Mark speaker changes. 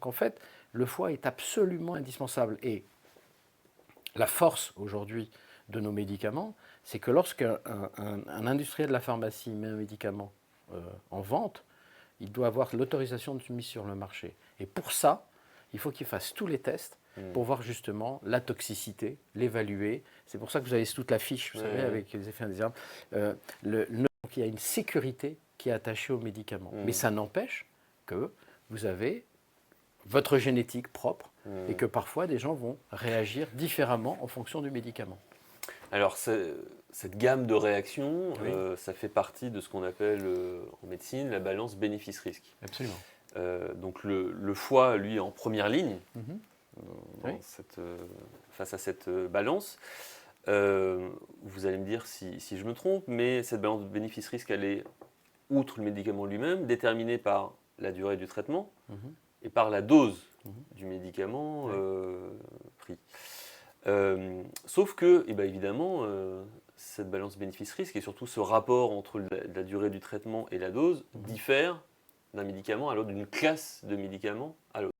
Speaker 1: Donc en fait, le foie est absolument indispensable. Et la force aujourd'hui de nos médicaments, c'est que lorsqu'un un industriel de la pharmacie met un médicament en vente, il doit avoir l'autorisation de mise sur le marché. Et pour ça, il faut qu'il fasse tous les tests pour voir justement la toxicité, l'évaluer. C'est pour ça que vous avez toute la fiche, vous savez, avec les effets indésirables. Donc il y a une sécurité qui est attachée aux médicaments. Mais ça n'empêche que vous avez votre génétique propre et que parfois des gens vont réagir différemment en fonction du médicament.
Speaker 2: Alors, cette gamme de réactions,
Speaker 1: Oui.
Speaker 2: ça fait partie de ce qu'on appelle en médecine la balance bénéfice-risque.
Speaker 1: Absolument.
Speaker 2: Donc, le foie, lui, est en première ligne
Speaker 1: Oui.
Speaker 2: face à cette balance. Vous allez me dire si je me trompe, mais cette balance bénéfice-risque, elle est, outre le médicament lui-même, déterminée par la durée du traitement et par la dose du médicament pris. Sauf que, eh ben évidemment, cette balance bénéfice-risque et surtout ce rapport entre la durée du traitement et la dose diffère d'un médicament à l'autre, d'une classe de médicaments à l'autre.